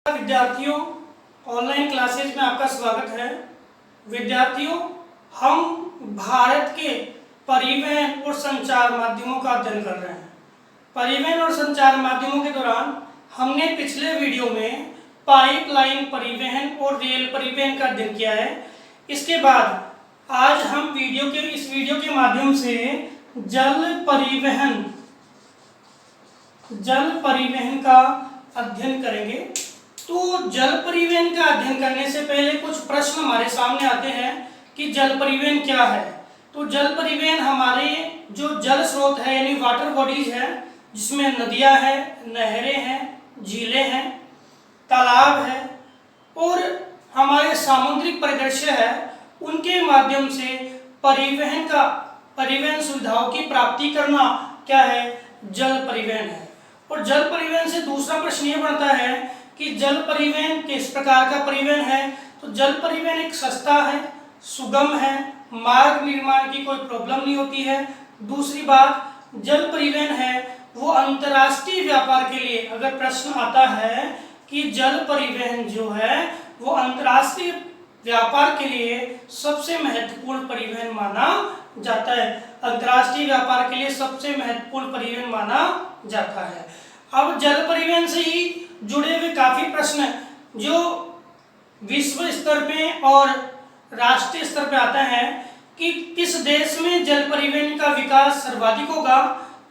विद्यार्थियों, online classes में आपका स्वागत है। विद्यार्थियों, हम भारत के परिवहन और संचार माध्यमों का अध्ययन कर रहे हैं। परिवहन और संचार माध्यमों के दौरान हमने पिछले वीडियो में पाइपलाइन परिवहन और रेल परिवहन का अध्ययन किया है। इसके बाद आज हम इस वीडियो के माध्यम से जल परिवहन का अध्ययन करेंगे। तो जल परिवहन का अध्ययन करने से पहले कुछ प्रश्न हमारे सामने आते हैं कि जल परिवहन क्या है। तो जल परिवहन हमारे जो जल स्रोत है यानी वाटर बॉडीज है, जिसमें नदियां हैं, नहरें हैं, झीलें हैं, तालाब है और हमारे सामुद्रिक परिदृश्य है, उनके माध्यम से परिवहन सुविधाओं की प्राप्ति करना क्या है, जल परिवहन है। और जल परिवहन से दूसरा प्रश्न ये बनता है कि जल परिवहन किस प्रकार का परिवहन है। तो जल परिवहन एक सस्ता है, सुगम है, मार्ग निर्माण की कोई प्रॉब्लम नहीं होती है। दूसरी बात, जल परिवहन है वो अंतर्राष्ट्रीय व्यापार के लिए, अगर प्रश्न आता है कि जल परिवहन जो है वो अंतर्राष्ट्रीय व्यापार के लिए सबसे महत्वपूर्ण परिवहन माना जाता है। अंतर्राष्ट्रीय व्यापार के लिए सबसे महत्वपूर्ण परिवहन माना जाता है। अब जल परिवहन से ही जुड़े हुए काफी प्रश्न जो विश्व स्तर पे और राष्ट्रीय स्तर पे आता है कि किस देश में जल परिवहन का विकास सर्वाधिक होगा।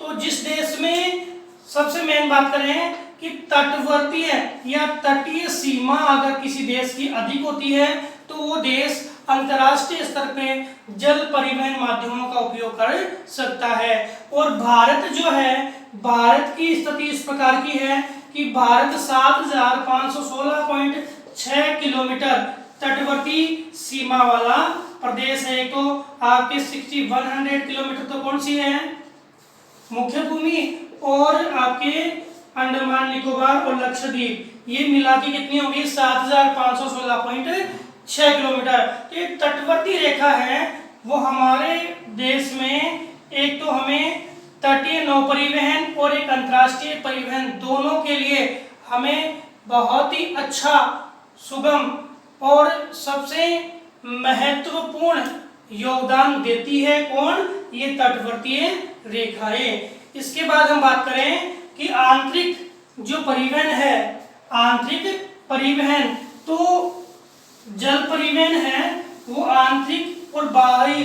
तो जिस देश में सबसे मेन बात करें कि तटवर्तीय या तटीय सीमा अगर किसी देश की अधिक होती है तो वो देश अंतर्राष्ट्रीय स्तर पे जल परिवहन माध्यमों का उपयोग कर सकता है। और भारत जो है, भारत की स्थिति इस प्रकार की है कि भारत 7516.6 किलोमीटर तटवर्ती सीमा वाला प्रदेश है। तो आपके 6100 किलोमीटर तो कौन सी है, मुख्य भूमि, और आपके अंडमान निकोबार और लक्षद्वीप, ये मिला के कितनी होगी, 7516.6 किलोमीटर। तो एक तटवर्ती रेखा है वो हमारे देश में एक तो हमें तटीय नौ परिवहन और एक अंतर्राष्ट्रीय परिवहन दोनों के लिए हमें बहुत ही अच्छा, सुगम और सबसे महत्वपूर्ण योगदान देती है। कौन, ये तटवर्तीय रेखाएं। इसके बाद हम बात करें कि आंतरिक जो परिवहन है, आंतरिक परिवहन, तो जल परिवहन है वो आंतरिक और बाहरी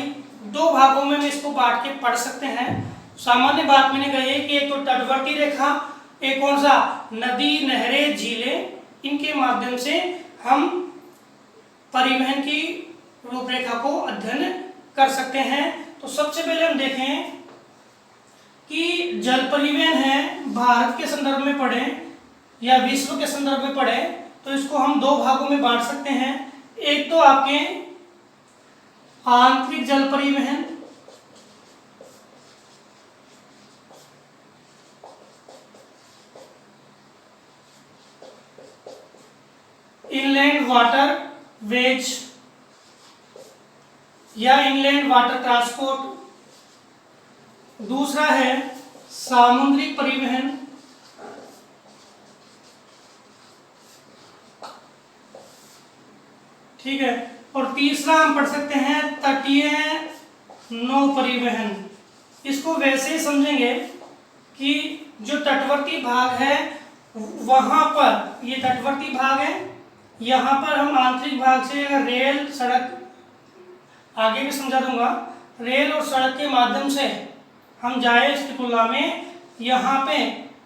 दो भागों में इसको बांट के पढ़ सकते हैं। सामान्य बात मैंने कही है कि एक तो तटवर्ती रेखा, एक कौन सा, नदी, नहरें, झीलें, इनके माध्यम से हम परिवहन की रूपरेखा को अध्ययन कर सकते हैं। तो सबसे पहले हम देखें कि जल परिवहन है, भारत के संदर्भ में पढ़ें या विश्व के संदर्भ में पढ़ें तो इसको हम दो भागों में बांट सकते हैं। एक तो आपके आंतरिक जल परिवहन, इनलैंड वाटर वेज या इनलैंड वाटर ट्रांसपोर्ट। दूसरा है सामुद्रिक परिवहन, ठीक है। और तीसरा हम पढ़ सकते हैं तटीय नौ परिवहन। इसको वैसे ही समझेंगे कि जो तटवर्ती भाग है वहां पर, ये तटवर्ती भाग है, यहाँ पर हम आंतरिक भाग से रेल, सड़क, आगे भी समझा दूंगा, रेल और सड़क के माध्यम से हम जाए, इसकी तुलना में यहाँ पे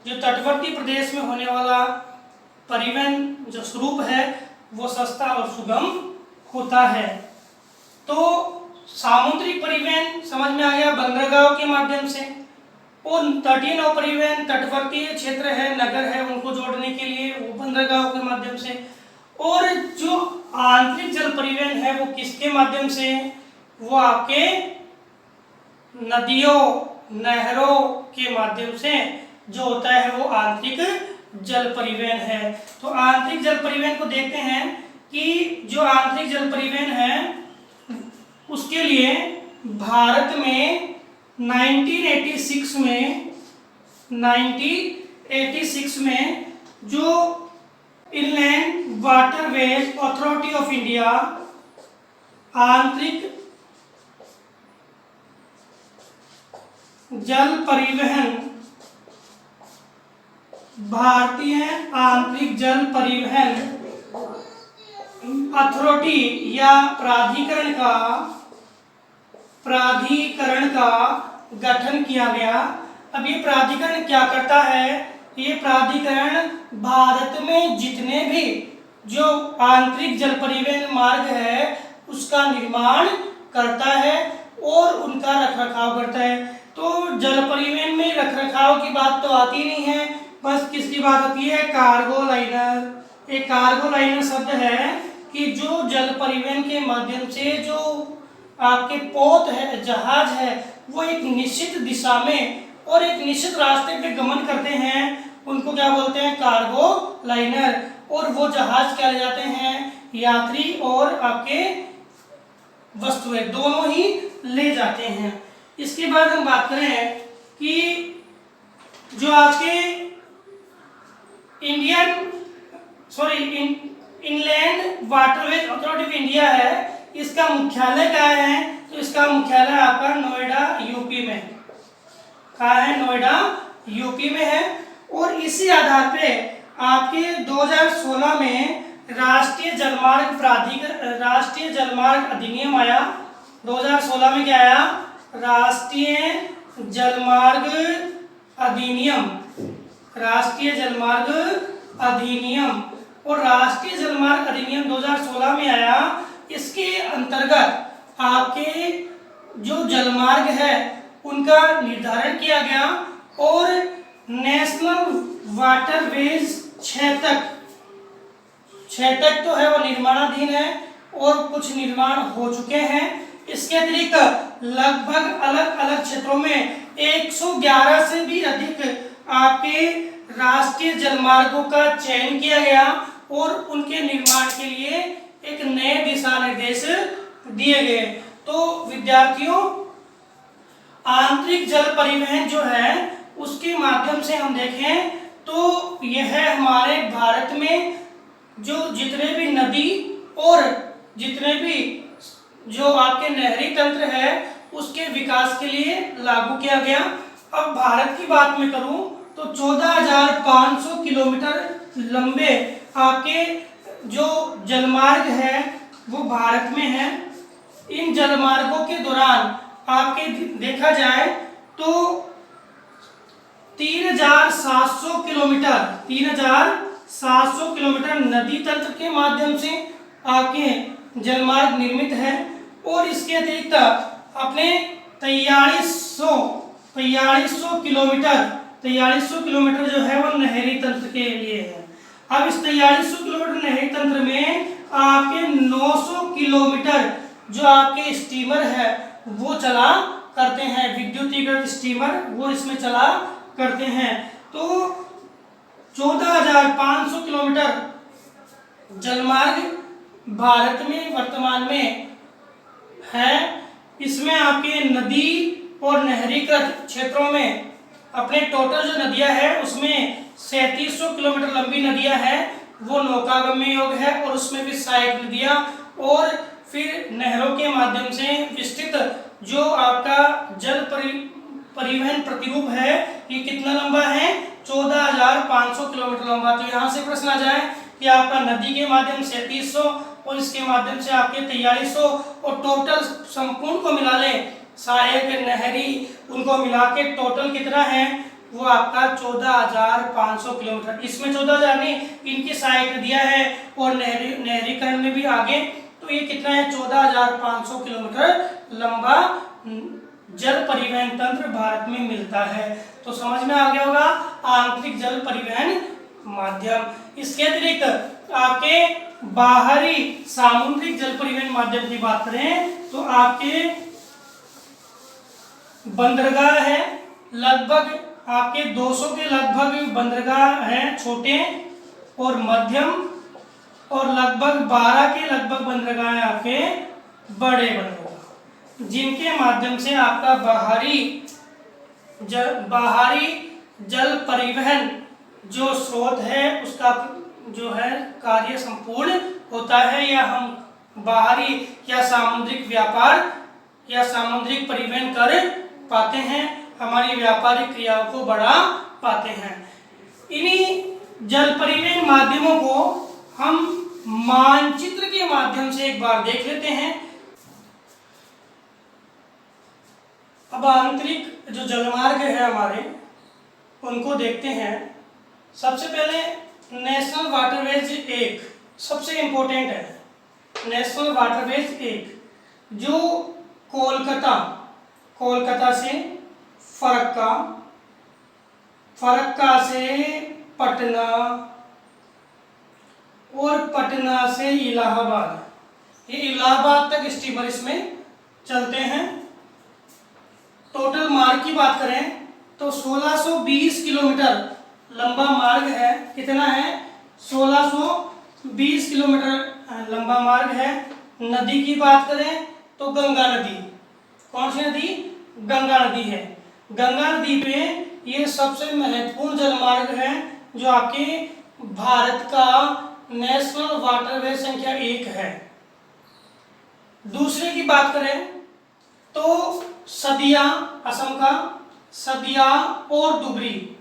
जो तटवर्ती प्रदेश में होने वाला परिवहन जो स्वरूप है वो सस्ता और सुगम होता है। तो सामुद्रिक परिवहन समझ में आ गया, बंदरगाह के माध्यम से, और तटीय नौ परिवहन तटवर्तीय क्षेत्र है, नगर है, उनको जोड़ने के लिए वो बंदरगाह के माध्यम से। और जो आंतरिक जल परिवहन है वो किसके माध्यम से, वो आपके नदियों, नहरों के माध्यम से जो होता है वो आंतरिक जल परिवहन है। तो आंतरिक जल परिवहन को देखते हैं कि जो आंतरिक जल परिवहन है उसके लिए भारत में 1986 में जो inland waterways authority of India आंतरिक जल परिवहन, भारतीय आंतरिक जल परिवहन अथॉरिटी या प्राधिकरण का गठन किया गया। अब ये प्राधिकरण क्या करता है? ये प्राधिकरण भारत में जितने भी जो आंतरिक जल परिवहन मार्ग है उसका निर्माण करता है और उनका रखरखाव करता है। तो जल परिवहन में रखरखाव की बात तो आती नहीं है, बस किसकी बात आती है? Cargo liner. एक कार्गो लाइनर शब्द है कि जो जल परिवहन के माध्यम से जो आपके पोत है, जहाज है, वो एक निश्चित दिशा में और एक निश्चित रास्ते पे गमन करते हैं, उनको क्या बोलते हैं? Cargo liner. और वो जहाज क्या ले जाते हैं? यात्री और आपके वस्तुएं दोनों ही ले जाते हैं। इसके बाद हम बात करें कि जो आपके inland waterways authority of India है, इसका मुख्यालय क्या है? तो इसका मुख्यालय आपका नोएडा यूपी में है। कहाँ है? नोएडा यूपी में है। और इसी आधार पे आपके 2016 में राष्ट्रीय जलमार्ग अधिनियम आया। 2016 में क्या आया? राष्ट्रीय जलमार्ग अधिनियम। और राष्ट्रीय जलमार्ग अधिनियम 2016 में आया। इसके अंतर्गत आपके जो जलमार्ग है उनका निर्धारण किया गया और नेशनल वाटरवेज 6 तक तो है वो निर्माणाधीन है और कुछ निर्माण हो चुके हैं। इसके अतिरिक्त लगभग अलग अलग क्षेत्रों में 111 से भी अधिक आपके राष्ट्रीय जलमार्गों का चयन किया गया और उनके निर्माण के लिए एक नए दिशा निर्देश दिए गए। तो विद्यार्थियों, आंतरिक जल परिवहन जो है उसके माध्यम से हम देखें तो यह हमारे भारत में जो जितने भी नदी और जितने भी जो आपके नहरी तंत्र है उसके विकास के लिए लागू किया गया। अब भारत की बात में करूं तो 14,500 किलोमीटर लंबे आपके जो जलमार्ग है वो भारत में है। इन जलमार्गों के दौरान आपके देखा जाए तो 3,700 किलोमीटर नदी तंत्र के माध्यम से आपके जलमार्ग निर्मित है और इसके अतिरिक्त अपने 4300 किलोमीटर जो है वो नहरी तंत्र के लिए है। अब इस 4300 किलोमीटर नहरी तंत्र में आपके 900 किलोमीटर जो आपके स्टीमर है वो चला करते हैं, विद्युतीकृत स्टीमर वो इसमें चला करते हैं। तो 14,500 किलोमीटर जलमार्ग भारत में वर्तमान में है। इसमें आपके नदी और नहरीकृत क्षेत्रों में अपने टोटल जो नदियां हैं उसमें 3700 किलोमीटर लंबी नदियां हैं वो नौकागम्य योग्य है और उसमें भी सहायक नदियां और फिर नहरों के माध्यम से विस्तृत जो आपका जल परिवहन प्रतिरूप है ये कितना लंबा है? 14,500 किलोमीटर लंबा। तो यहाँ से प्रश्न आ जाए कि आपका नदी के माध्यम से 3700 और इसके माध्यम से आपके 4300 और टोटल संपूर्ण को मिला ले सहायक नहरी उनको मिला के टोटल कितना है? वो आपका 14,500 किलोमीटर। इसमें 14,000 नहीं, इनकी सहायक नदियां है और नहरीकरण में भी आगे, तो ये कितना है? 14,500 किलोमीटर लंबा जल परिवहन तंत्र भारत में मिलता है। तो समझ में आ गया होगा आंतरिक जल परिवहन माध्यम। इसके अतिरिक्त आपके बाहरी सामुद्रिक जल परिवहन माध्यम की बात करें तो आपके बंदरगाह है, लगभग आपके 200 के लगभग बंदरगाह हैं छोटे और मध्यम और लगभग 12 के लगभग बंदरगाह हैं आपके बड़े बंदरगाह, जिनके माध्यम से आपका बाहरी जल परिवहन जो स्रोत है उसका जो है कार्य संपूर्ण होता है, या हम बाहरी या सामुद्रिक व्यापार या सामुद्रिक परिवहन कर पाते हैं, हमारी व्यापारिक क्रियाओं को बढ़ा पाते हैं। इन्हीं जल परिवहन माध्यमों को हम मानचित्र के माध्यम से एक बार देख लेते हैं। अब आंतरिक जो जलमार्ग है हमारे, उनको देखते हैं। सबसे पहले नेशनल वाटरवेज 1 सबसे इम्पोर्टेंट है। नेशनल वाटरवेज 1 जो कोलकाता से फरक्का, फरक्का से पटना और पटना से इलाहाबाद, ये इलाहाबाद तक स्टीमर इसमें चलते हैं। टोटल मार्ग की बात करें तो 1620 किलोमीटर लंबा मार्ग है। कितना है? 1620 किलोमीटर लंबा मार्ग है। नदी की बात करें तो गंगा नदी, कौन सी नदी? गंगा नदी है। गंगा नदी पे ये सबसे महत्वपूर्ण जलमार्ग है, जो आपके भारत का नेशनल वाटरवे संख्या 1 है। दूसरे की बात करें तो सदिया, असम का सदिया और दुबरी,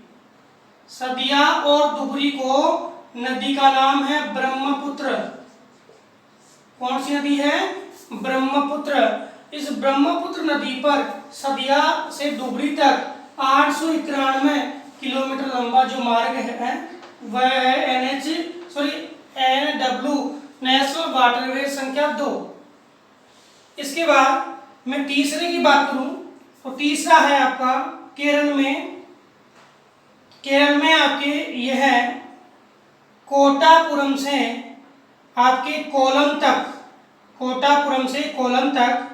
सदिया और दुबरी को नदी का नाम है ब्रह्मपुत्र। कौन सी नदी है? ब्रह्मपुत्र। इस ब्रह्मपुत्र नदी पर सदिया से दुबरी तक 891 किलोमीटर लंबा जो मार्ग है वह है NW नेशनल वाटरवे संख्या 2। इसके बाद मैं तीसरे की बात करूं तो तीसरा है आपका केरल में आपके यह है कोटापुरम से आपके कोलम तक, कोटापुरम से कोलम तक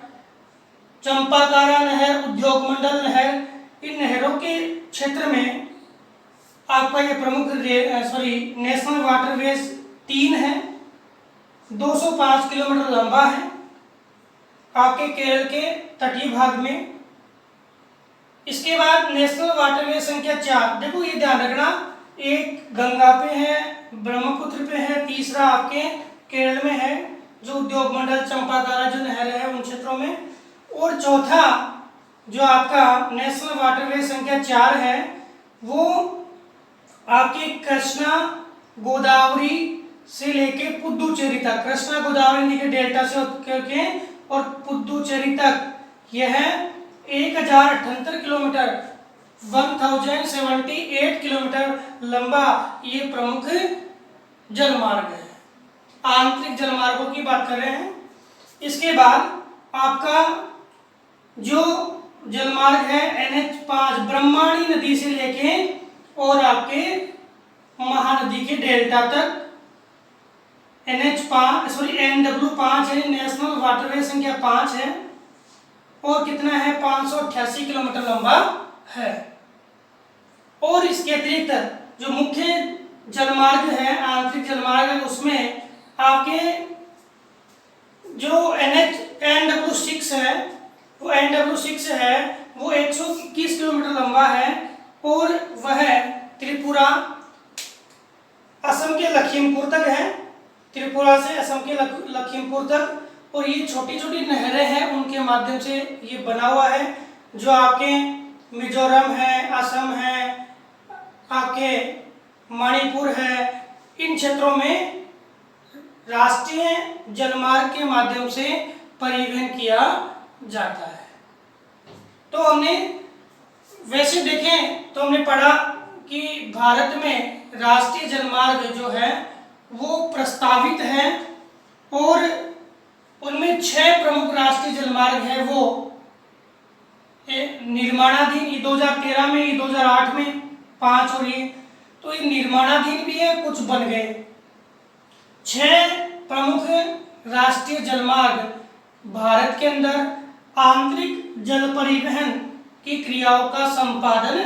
चंपाकारा नहर, उद्योग मंडल नहर, इन नहरों के क्षेत्र में आपका ये प्रमुख नेशनल वाटरवेज 3 है। 205 किलोमीटर लंबा है आपके केरल के तटीय भाग में। इसके बाद नेशनल वाटरवे संख्या 4, देखो ये ध्यान रखना, एक गंगा पे है, ब्रह्मपुत्र पे है, तीसरा आपके केरल में है जो उद्योग मंडल चंपाकारा जो नहर है उन क्षेत्रों में, और चौथा जो आपका नेशनल वाटरवे संख्या 4 है वो आपके कृष्णा गोदावरी से लेके पुदुचेरी तक, कृष्णा गोदावरी नदी के डेल्टा से होकर के और पुदुचेरी तक, यह 1078 किलोमीटर 1078 किलोमीटर लंबा ये प्रमुख जलमार्ग है। आंतरिक जलमार्गों की बात कर रहे हैं। इसके बाद आपका जो जलमार्ग है NH5 ब्रह्मणी नदी से लेके और आपके महानदी के डेल्टा तक NW5 है, नेशनल वाटरवे संख्या 5 है और कितना है? 588 किलोमीटर लंबा है। और इसके अतिरिक्त जो मुख्य जलमार्ग है, आंतरिक जलमार्ग है, उसमें आपके जो NW6 है वो NW6 है वो 121 किलोमीटर लंबा है और वह त्रिपुरा असम के लखीमपुर तक है, त्रिपुरा से असम के लखीमपुर तक। और ये छोटी छोटी नहरें हैं उनके माध्यम से ये बना हुआ है, जो आपके मिजोरम है, असम है, आपके मणिपुर है, इन क्षेत्रों में राष्ट्रीय जलमार्ग के माध्यम से परिवहन किया जाता है। तो हमने वैसे देखें तो हमने पढ़ा कि भारत में राष्ट्रीय जलमार्ग जो है वो प्रस्तावित है और उनमें 6 प्रमुख राष्ट्रीय जलमार्ग है वो निर्माणाधीन, ये 2013 में, ये 2008 में 5 और ये, तो ये निर्माणाधीन भी है, कुछ बन गए। 6 प्रमुख राष्ट्रीय जलमार्ग भारत के अंदर आंतरिक जल परिवहन की क्रियाओं का संपादन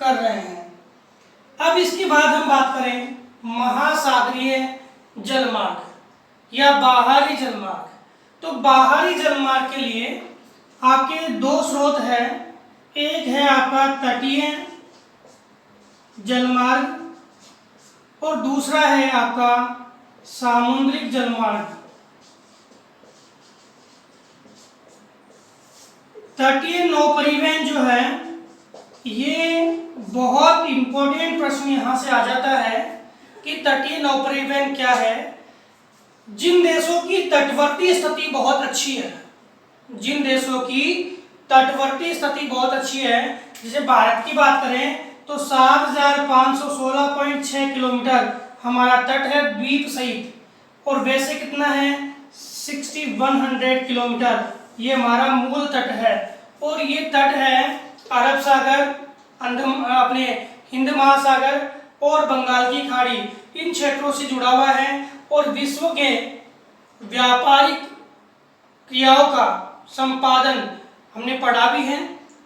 कर रहे हैं। अब इसके बाद हम बात करें महासागरीय जलमार्ग या बाहरी जलमार्ग। तो बाहरी जलमार्ग के लिए आपके 2 स्रोत हैं, एक है आपका तटीय जलमार्ग और दूसरा है आपका सामुद्रिक जलमार्ग। तटीय नौपरिवहन जो है ये बहुत इंपॉर्टेंट प्रश्न यहाँ से आ जाता है कि तटीय नौपरिवहन क्या है। जिन देशों की तटवर्ती स्थिति बहुत अच्छी है, जिन देशों की तटवर्ती स्थिति बहुत अच्छी है, जैसे भारत की बात करें तो 7516.6 किलोमीटर हमारा तट है द्वीप सहित, और वैसे कितना है 6100 किलोमीटर ये हमारा मूल तट है। और ये तट है अरब सागर, अपने हिंद महासागर और बंगाल की खाड़ी, इन क्षेत्रों से जुड़ा हुआ है। और विश्व के व्यापारिक क्रियाओं का संपादन हमने पढ़ा भी है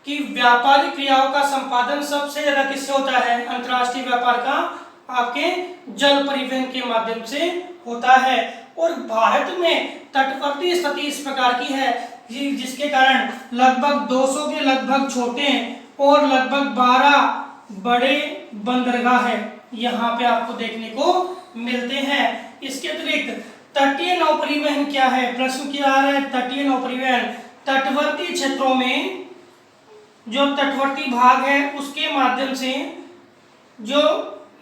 कि व्यापारिक क्रियाओं का संपादन सबसे ज्यादा किससे होता है, अंतर्राष्ट्रीय व्यापार का आपके जल परिवहन के माध्यम से होता है। और भारत में तटवर्ती स्थिति इस प्रकार की है जिसके कारण लगभग 200 के लगभग छोटे और लगभग 12 बड़े बंदरगाह है यहाँ पे आपको देखने को मिलते हैं। इसके अतिरिक्त तटीय नौपरिवहन क्या है, प्रश्न क्या आ रहा है, तटीय नौपरिवहन तटवर्ती क्षेत्रों में जो तटवर्ती भाग है उसके माध्यम से जो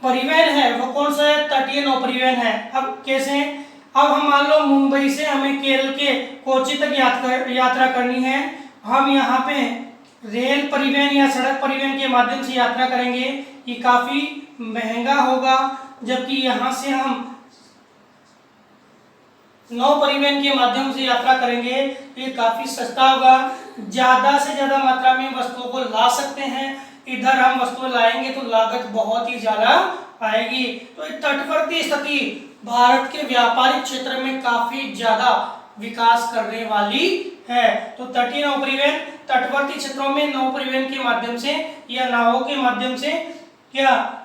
परिवहन है वो कौन सा है, तटीय नौपरिवहन है। अब कैसे, अब हम मान लो मुंबई से हमें केरल के कोच्चि तक यात्रा करनी है, हम यहाँ पे रेल परिवहन या सड़क परिवहन के माध्यम से यात्रा करेंगे, ये काफी महंगा होगा। जबकि यहाँ से हम नौ परिवहन के माध्यम से यात्रा करेंगे ये काफी सस्ता होगा, ज्यादा से ज्यादा मात्रा में वस्तुओं को ला सकते हैं। इधर हम वस्तुएं लाएंगे तो लागत बहुत ही ज्यादा आएगी। तो तटवर्ती स्थिति भारत के व्यापारिक क्षेत्र में काफी ज्यादा विकास करने वाली है। तो तटीय नौपरिवहन तटवर्ती क्षेत्रों में नौ परिवहन के माध्यम से या नावों के माध्यम से क्या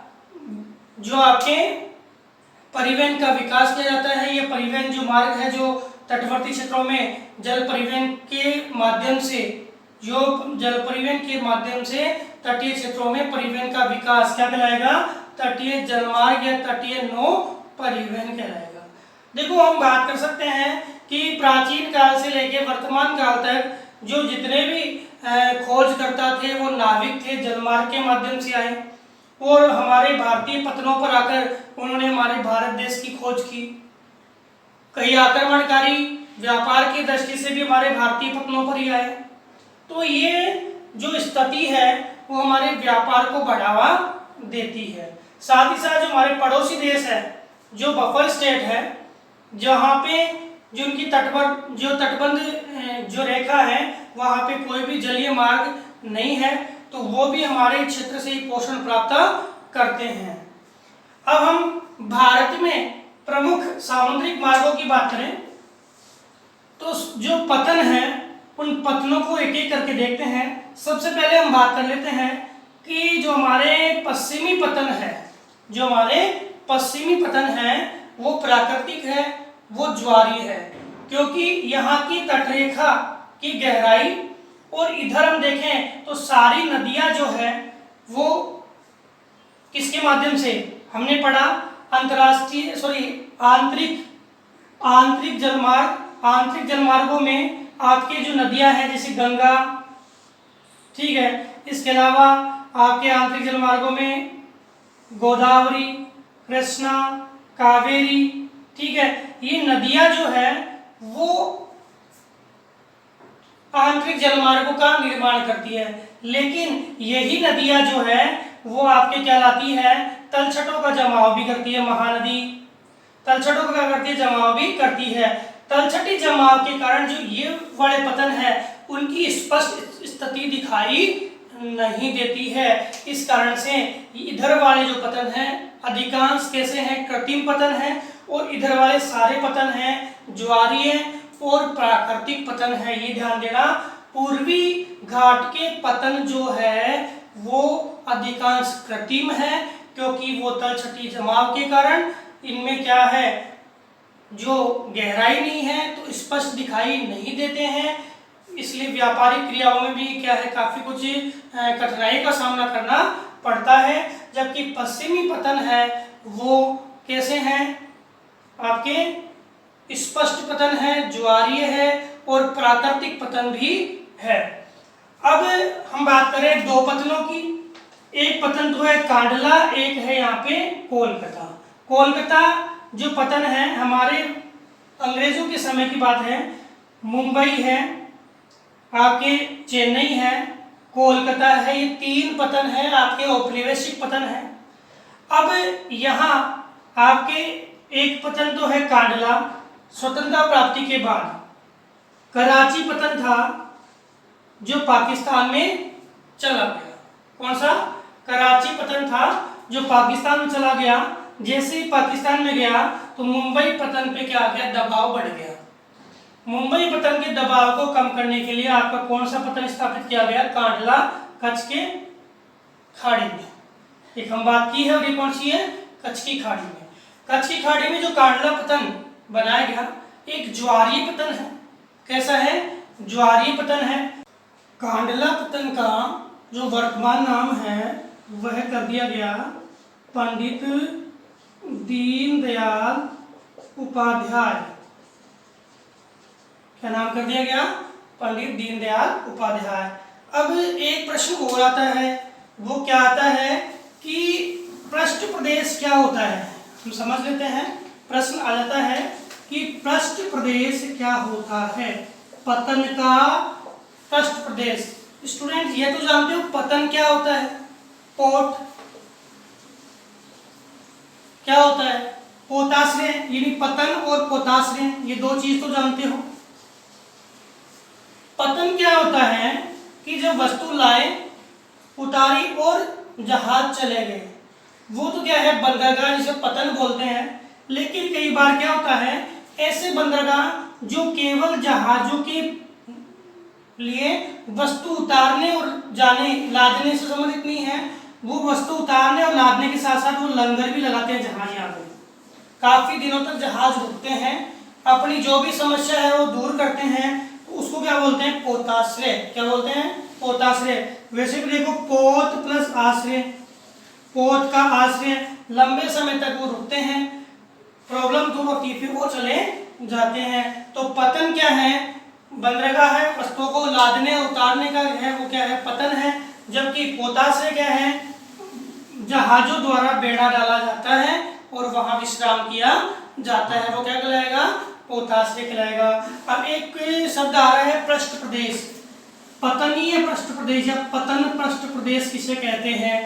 जो आपके परिवहन का विकास किया जाता है। ये परिवहन जो मार्ग है जो तटवर्ती क्षेत्रों में जल परिवहन के माध्यम से तटीय क्षेत्रों में परिवहन का विकास क्या कहलाएगा, तटीय जलमार्ग या तटीय नौ परिवहन कहलाएगा। देखो हम बात कर सकते हैं कि प्राचीन काल से लेकर वर्तमान काल तक जो जितने भी खोजकर्ता थे वो नाविक थे, जलमार्ग के माध्यम से आए और हमारे भारतीय पत्तनों पर आकर उन्होंने हमारे भारत देश की खोज की। कई आक्रमणकारी व्यापार की दृष्टि से भी हमारे भारतीय पत्तनों पर ही आए। तो ये जो स्थिति है वो हमारे व्यापार को बढ़ावा देती है। साथ ही साथ जो हमारे पड़ोसी देश है, जो बफर स्टेट है, जहाँ पे जो उनकी तटबंध जो रेखा है वहाँ पे कोई भी जलीय मार्ग नहीं है, तो वो भी हमारे क्षेत्र से ही पोषण प्राप्त करते हैं। अब हम भारत में प्रमुख सामुद्रिक मार्गों की बात करें तो जो पतन है उन पतनों को एक एक करके देखते हैं। सबसे पहले हम बात कर लेते हैं कि जो हमारे पश्चिमी पतन है वो प्राकृतिक है, वो ज्वारीय है, क्योंकि यहाँ की तटरेखा की गहराई और इधर हम देखें तो सारी नदियां जो है वो किसके माध्यम से हमने पढ़ा, आंतरिक जलमार्गों में आपके जो नदियां हैं जैसे गंगा, ठीक है, इसके अलावा आपके आंतरिक जलमार्गों में गोदावरी, कृष्णा, कावेरी, ठीक है, ये नदियां जो है वो आंतरिक जलमार्गों का निर्माण करती है। लेकिन यही नदियां जो है वो आपके क्या लाती है, तलछटों का जमाव भी करती है। महानदी तलछटों का क्या करती है, जमाव भी करती है। तलछटी जमाव के कारण जो ये वाले पतन है उनकी स्पष्ट स्थिति दिखाई नहीं देती है। इस कारण से इधर वाले जो पतन है अधिकांश कैसे हैं, कृत्रिम पतन है, और इधर वाले सारे पतन हैं ज्वारीय और प्राकृतिक पतन है। ये ध्यान देना, पूर्वी घाट के पतन जो है वो अधिकांश कृत्रिम है, क्योंकि वो तलछटी जमाव के कारण इनमें क्या है, जो गहराई नहीं है तो स्पष्ट दिखाई नहीं देते हैं। इसलिए व्यापारिक क्रियाओं में भी क्या है, काफी कुछ कठिनाई का सामना करना पड़ता है। जबकि पश्चिमी पतन है वो कैसे हैं, आपके स्पष्ट पतन है, ज्वारीय है और प्राकृतिक पतन भी है। अब हम बात करें दो पतनों की। एक पतन तो है कांडला, एक है यहाँ पे कोलकाता। कोलकाता जो पतन है हमारे अंग्रेजों के समय की बात है, मुंबई है, आपके चेन्नई है, कोलकाता है, ये तीन पतन है आपके औपनिवेशिक पतन है। अब यहाँ आपके एक पतन तो है कांडला, स्वतंत्रता प्राप्ति के बाद। कराची पतन था जो पाकिस्तान में चला गया। कौन सा? कराची पतन था जो पाकिस्तान में चला गया। जैसे ही पाकिस्तान में गया तो मुंबई पतन पे क्या गया, दबाव बढ़ गया। मुंबई पतन के दबाव को कम करने के लिए आपका कौन सा पतन स्थापित किया गया, कांडला कच्छ के खाड़ी में। एक हम बात की है और ये कौन सी है, कच्छ की खाड़ी में। कच्छ की खाड़ी में जो कांडला पतन बनाया गया एक ज्वारीय पतन है। कैसा है? ज्वारीय पतन है। कांडला पतन का जो वर्तमान नाम है वह कर दिया गया पंडित दीनदयाल उपाध्याय। क्या नाम कर दिया गया? पंडित दीनदयाल उपाध्याय। अब एक प्रश्न और आता है, वो क्या आता है कि पृष्ठ प्रदेश क्या होता है। हम समझ लेते हैं। प्रश्न आ जाता है कि पृष्ठ प्रदेश क्या होता है, पतन का पृष्ठ प्रदेश। स्टूडेंट ये तो जानते हो पतन क्या होता है, पोत क्या होता है, पोताश्रय, यानी पतन और पोताश्रय, ये दो चीज तो जानते हो। पतन क्या होता है कि जब वस्तु लाए, उतारी और जहाज चले गए, वो तो क्या है बंदरगाह, जिसे पतन बोलते हैं। लेकिन कई बार क्या होता है, ऐसे बंदरगाह जो केवल जहाजों के लिए वस्तु उतारने और जाने लादने से संबंधित नहीं है, वो वस्तु उतारने और लादने के साथ साथ वो लंगर भी लगाते हैं जहाज। यहाँ पे काफी दिनों तक जहाज रुकते हैं, अपनी जो भी समस्या है वो दूर करते हैं, उसको क्या बोलते हैं, पोताश्रय। क्या बोलते हैं? पोताश्रय। वैसे भी देखो पोत प्लस आश्रय, पोत का आश्रय, लंबे समय तक वो रुकते हैं, प्रॉब्लम दूर होती है, फिर वो चले जाते हैं। तो पतन क्या है, बंदरगाह है, वस्तुओं को लादने उतारने का है, वो क्या है, पतन है। जबकि पोताश्रय क्या है, जहाजों द्वारा बेड़ा डाला जाता है और वहां विश्राम किया जाता है, वो क्या कहलाएगा, पोताश्रय कहलाएगा। अब एक शब्द आ रहा है पृष्ठ प्रदेश, पतनीय पृष्ठ प्रदेश या पतन पृष्ठ प्रदेश किसे कहते हैं।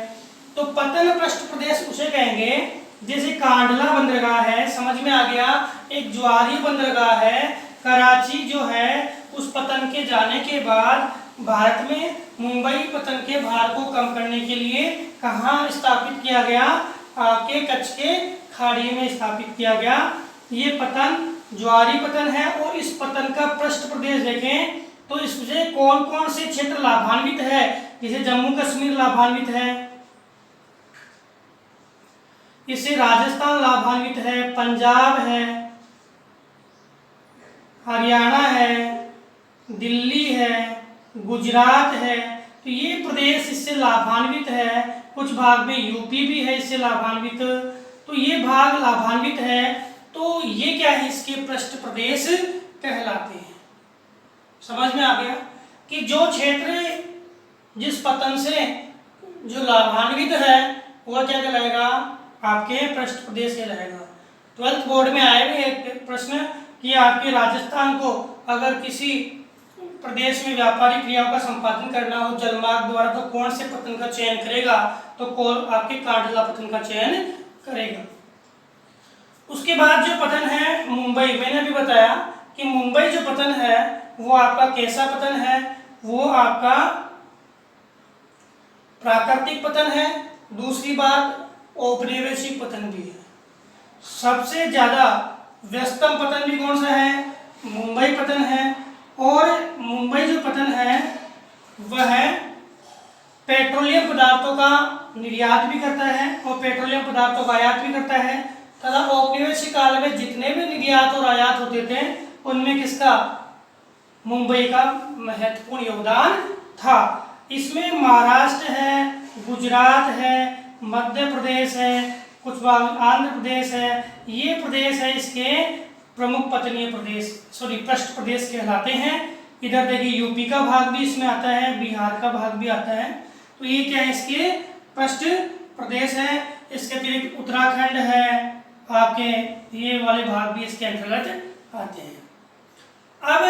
तो पतन पृष्ठ प्रदेश उसे कहेंगे जैसे कांडला बंदरगाह है, समझ में आ गया, एक ज्वारी बंदरगाह है, कराची जो है उस पतन के जाने के बाद भारत में मुंबई पतन के भार को कम करने के लिए कहाँ स्थापित किया गया, आपके कच्छ के खाड़ी में स्थापित किया गया। ये पतन ज्वारी पतन है और इस पतन का पृष्ठ प्रदेश देखें तो इससे कौन कौन से क्षेत्र लाभान्वित है। जैसे जम्मू कश्मीर लाभान्वित है, इससे राजस्थान लाभान्वित है, पंजाब है, हरियाणा है, दिल्ली है, गुजरात है। तो ये प्रदेश इससे लाभान्वित है। कुछ भाग में यूपी भी है इससे लाभान्वित। तो ये भाग लाभान्वित है। तो ये क्या है, इसके पृष्ठ प्रदेश कहलाते हैं। समझ में आ गया कि जो क्षेत्र जिस पतन से जो लाभान्वित है वह क्या कहलाएगा, आपके पृष्ठ प्रदेश कहलाएगा। 12th बोर्ड में आए हुए एक प्रश्न कि आपके राजस्थान को अगर किसी प्रदेश में व्यापारिक क्रियाओं का संपादन करना हो जलमार्ग द्वारा तो कौन से पतन का चयन करेगा, तो आपके कांडला पतन का चयन करेगा। उसके बाद जो पतन है मुंबई, मैंने अभी बताया कि मुंबई जो पतन है वो आपका कैसा पतन है, वो आपका प्राकृतिक पतन है। दूसरी बात औपनिवेशिक पतन भी है। सबसे ज्यादा व्यस्तम पतन भी कौन सा है, मुंबई पतन है। और मुंबई जो पतन है वह पेट्रोलियम पदार्थों का निर्यात भी करता है और पेट्रोलियम पदार्थों का आयात भी करता है। तथा औपनिवेशिक काल में जितने भी निर्यात और आयात होते थे उनमें किसका, मुंबई का महत्वपूर्ण योगदान था। इसमें महाराष्ट्र है, गुजरात है, मध्य प्रदेश है, कुछ भाग आंध्र प्रदेश है, ये प्रदेश है इसके प्रमुख पतनीय प्रदेश पृष्ठ प्रदेश कहलाते हैं। इधर देखिए यूपी का भाग भी इसमें आता है, बिहार का भाग भी आता है। तो ये क्या है, इसके पृष्ठ प्रदेश है। इसके अतिरिक्त उत्तराखंड है, आपके ये वाले भाग भी इसके अंतर्गत आते हैं। अब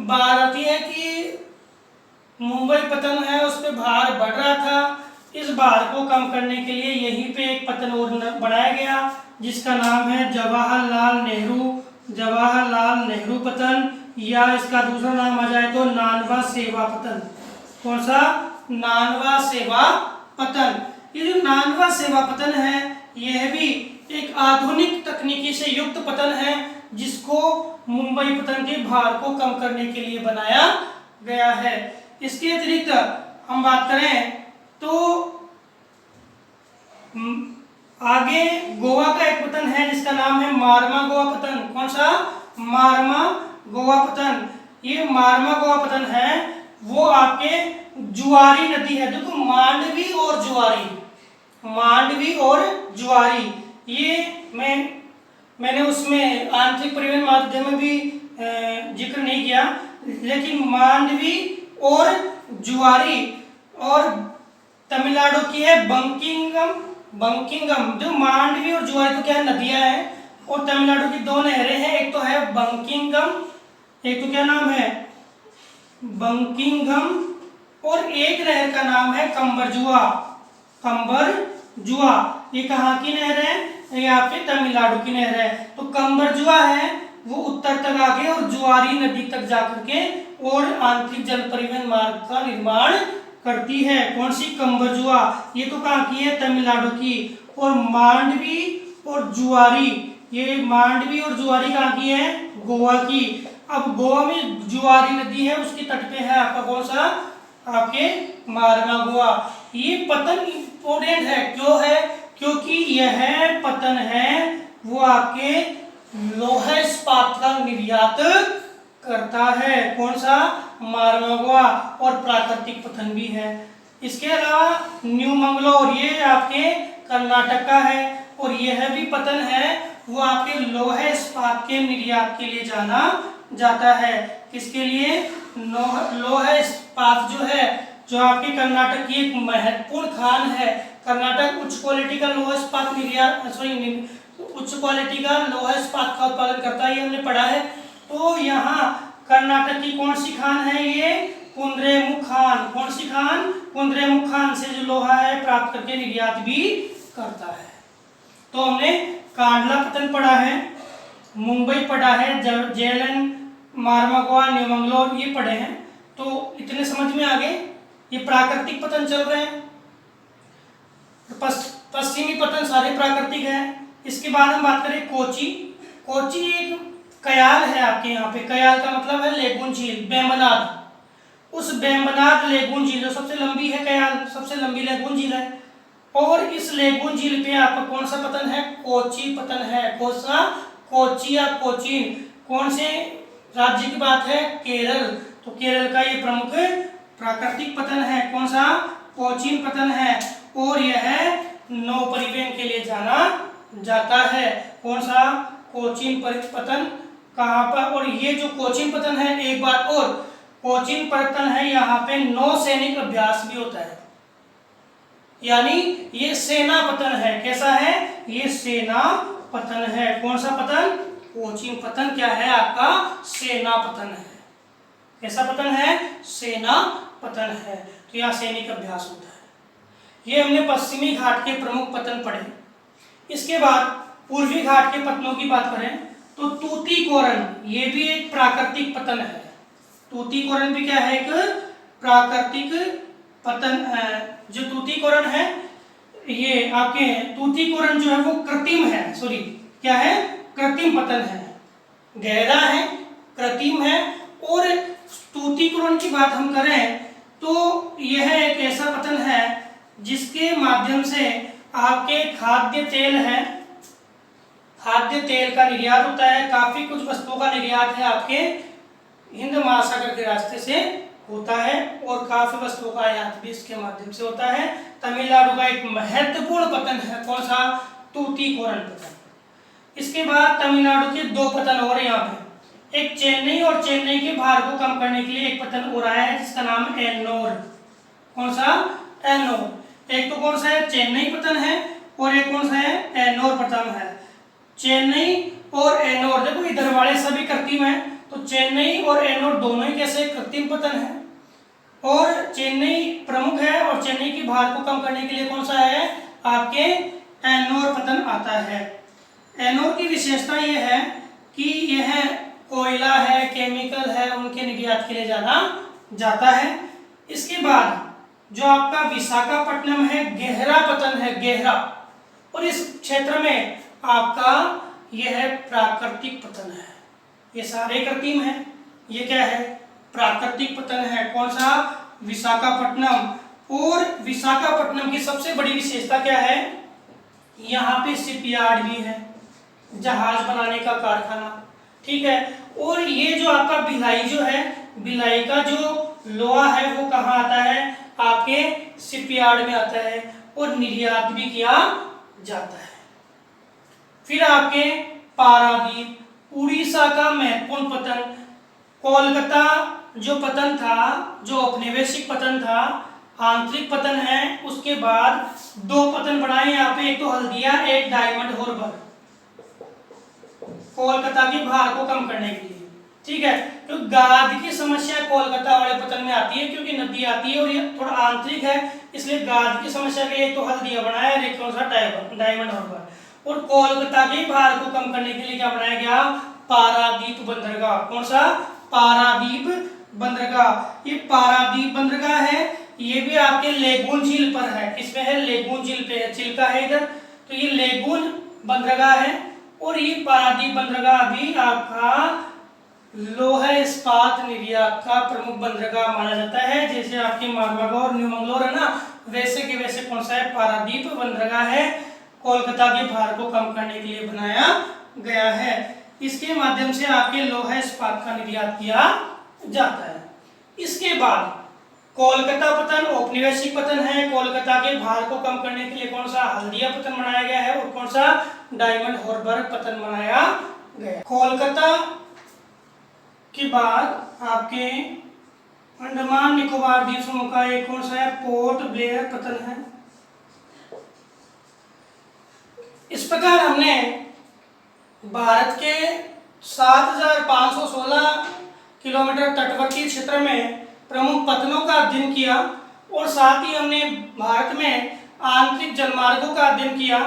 बात आती है कि मुंबई पतन है उस पर भार बढ़ रहा था, इस भार को कम करने के लिए यहीं पे एक पतन और बनाया गया जिसका नाम है जवाहरलाल नेहरू पतन, या इसका दूसरा नाम आ जाए तो नानवा सेवा पतन। कौन सा? नानवा सेवा पतन। ये जो नानवा सेवा पतन है यह भी एक आधुनिक तकनीकी से युक्त पतन है जिसको मुंबई पतन के भार को कम करने के लिए बनाया गया है। इसके अतिरिक्त हम बात करें तो आगे गोवा का एक पतन है जिसका नाम है मारमा गोवा पतन। कौन सा? मारमा गोवा पतन। ये मारमा गोवा पतन है वो आपके जुआरी नदी है, देखो मांडवी और जुआरी, ये मैंने उसमें आंतरिक परिवहन माध्यम में भी जिक्र नहीं किया, लेकिन मांडवी और जुआरी और तमिलनाडु की है बंकिंगम। जो मांडवी और जुआरी तो क्या है, नदियां हैं, और तमिलनाडु की दो नहरें हैं, एक तो है बंकिंगम, एक तो क्या नाम है बंकिंगम, और एक नहर का नाम है कंबरजुआ। ये कहाँ की नहर है? ये आपके तमिलनाडु की नहर है। तो कंबरजुआ है वो उत्तर तक आगे और जुआरी नदी तक जाकर के और आंतरिक जल परिवहन मार्ग का निर्माण करती है। कौन सी? कंबरजुआ। ये तो कहाँ की है? तमिलनाडु की। और मांडवी और जुआरी, ये मांडवी और जुआरी कहाँ की है? गोवा की। अब गोवा में जुआरी नदी है, उसके तट पे है आपका कौन सा? आपके मारना गोवा। ये पतन इंपोर्टेंट है, क्यों है? क्योंकि यह पतन है वो आपके लोहा इस्पात का निर्यात करता है। कौन सा? मारना गोवा। और प्राकृतिक पतन भी है। इसके अलावा न्यू मंगलोर, ये आपके कर्नाटक का है, और यह भी पतन है वो आपके लोहे इस्पात के निर्यात के लिए जाना जाता है। किसके लिए? लोहे इस्पात जो है, जो आपके कर्नाटक की एक महत्वपूर्ण खान है। कर्नाटक उच्च क्वालिटी का लोहा इस्पात उच्च क्वालिटी का लोहा इस्पात का उत्पादन करता है, ये हमने पढ़ा है। तो यहाँ कर्नाटक की कौन सी खान है? ये कुद्रेमुख खान। कौन सी खान? कुद्रेमुख खान से जो लोहा है प्राप्त करके निर्यात भी करता है। तो हमने कांडला पतन पढ़ा है, मुंबई पढ़ा है, जेएलएन, मारमा गोवा, न्यू मंगलोर ये पढ़े हैं। तो इतने समझ में आ गए। ये प्राकृतिक पतन चल रहे हैं, पश्चिमी पतन सारे प्राकृतिक है। इसके बाद हम बात करें कोची। कोची एक कयाल है आपके यहाँ पे, कयाल का मतलब है लेगुन झील, बेम्बनाद। उस बेम्बनाद लेगुन झील जो सबसे लंबी है, कयाल सबसे लंबी लेगुन झील है, और इस लेगुन झील पे आपका कौन सा पतन है? कोची पतन है। कौन सा? कोची या कोचीन। कौन से राज्य की बात है? केरल। तो केरल का ये प्रमुख प्राकृतिक पतन है। कौन सा? कोचीन पतन है। और यह नौ परिवहन के लिए जाना जाता है। कौन सा? कोचीन पतन। कहाँ पर? और ये जो कोचीन पतन है, एक बात और, कोचीन पतन है यहाँ पे नौसैनिक अभ्यास भी होता है, यानी ये सेना पतन है। कैसा है? ये सेना पतन है। कौन सा पतन? कोचीन पतन क्या है आपका? सेना पतन है। कैसा पतन है? सेना पतन है। तो यहाँ सैनिक अभ्यास होता है। ये हमने पश्चिमी घाट के प्रमुख पतन पढ़े। इसके बाद पूर्वी घाट के पतनों की बात करें तो तूतीकोरन, ये भी एक प्राकृतिक पतन है। तूतीकोरन भी क्या है? एक प्राकृतिक पतन है। जो तूतीकोरन है, ये आपके तूतीकोरन जो है वो कृत्रिम है, क्या है? कृत्रिम पतन है, गहरा है, कृत्रिम है। और तूतीकोरन की बात हम करें तो यह एक ऐसा पतन है जिसके माध्यम से आपके खाद्य तेल है, खाद्य तेल का निर्यात होता है। काफी कुछ वस्तुओं का निर्यात है आपके हिंद महासागर के रास्ते से होता है, और काफी वस्तुओं का आयात भी इसके माध्यम से होता है। तमिलनाडु का एक महत्वपूर्ण पतन है। कौन सा? तूतीकोरन पतन। इसके बाद तमिलनाडु के 2 पतन और यहाँ पे, एक चेन्नई और चेन्नई के भार को कम करने के लिए एक पतन और आया है जिसका नाम है एन्नोर। कौन सा? एन्नोर। एक तो कौन सा है? चेन्नई पतन है, और एक कौन सा है? एन्नोर पतन है। चेन्नई और एन्नोर, देखो इधर वाले सभी कृत्रिम है, तो चेन्नई और एन्नोर दोनों ही कैसे कृत्रिम पतन है, और चेन्नई प्रमुख है, और चेन्नई की भार को कम करने के लिए कौन सा है? आपके एन्नोर पतन आता है। एन्नोर की विशेषता यह है कि यह कोयला है, केमिकल है, उनके निर्यात के लिए जाना जाता है। इसके बाद जो आपका विशाखापट्टनम है, गहरा पतन है, गहरा, और इस क्षेत्र में आपका यह है प्राकृतिक पतन है। ये सारे कृत्रिम है, ये क्या है? प्राकृतिक पतन है। कौन सा? विशाखापट्टनम। और विशाखापट्टनम की सबसे बड़ी विशेषता क्या है? यहाँ पे शिपयार्ड भी है, जहाज बनाने का कारखाना, ठीक है। और ये जो आपका भिलाई जो है, भिलाई का जो लोहा है वो कहाँ आता है? आपके शिपयार्ड में आता है, और निर्यात भी किया जाता है। फिर आपके पारादीप, उड़ीसा का महत्वपूर्ण पतन, कोलकाता जो पतन था, जो औपनिवेशिक पतन था, आंतरिक पतन है, उसके बाद 2 पतन बनाए यहाँ पे, एक तो हल्दिया, एक डायमंड हार्बर, कोलकाता की भार को कम करने के लिए, ठीक है। तो गाद की समस्या कोलकाता वाले पतन में आती है, क्योंकि नदी आती है और ये थोड़ा आंतरिक है, इसलिए गाद की समस्या के लिए तो हल्दिया बनाया, एक कौन सा? डायमंड हार्बर। और कोलकाता की भार को कम करने के लिए क्या बनाया गया? पारादीप बंदरगाह। कौन सा? पारादीप बंदरगाह। ये पारादीप बंदरगाह है, ये भी आपके लेगून झील पर है। किसमें है? लेगून झील पे है, चिल्का है इधर, तो ये लेगून बंदरगाह है। और ये पारादीप बंदरगाह भी आपका लोहा इस्पात निर्यात का प्रमुख बंदरगाह माना जाता है। जैसे आपके मालवागा और न्यू मंगलोर है ना, वैसे के वैसे कौन सा है? पारादीप बंदरगाह है, कोलकाता के भार को कम करने के लिए बनाया गया है। इसके माध्यम से आपके लोहा इस्पात का निर्यात किया जाता है। इसके बाद कोलकाता पतन औपनिवेशिक पतन है, कोलकाता के भार को कम करने के लिए कौन सा? हल्दिया पतन बनाया गया है, और कौन सा? डायमंड हार्बर पतन बनाया गया। कोलकाता के बाद आपके अंडमान निकोबार द्वीप समूह का एक कौन सा है? पोर्ट ब्लेयर पतन है। इस प्रकार हमने भारत के 7516 किलोमीटर तटवर्ती क्षेत्र में प्रमुख पतनों का अध्ययन किया, और साथ ही हमने भारत में आंतरिक जलमार्गों का अध्ययन किया।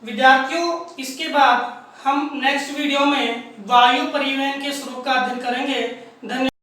विद्यार्थियों, इसके बाद हम नेक्स्ट वीडियो में वायु परिवहन के स्वरूप का अध्ययन करेंगे। धन्यवाद।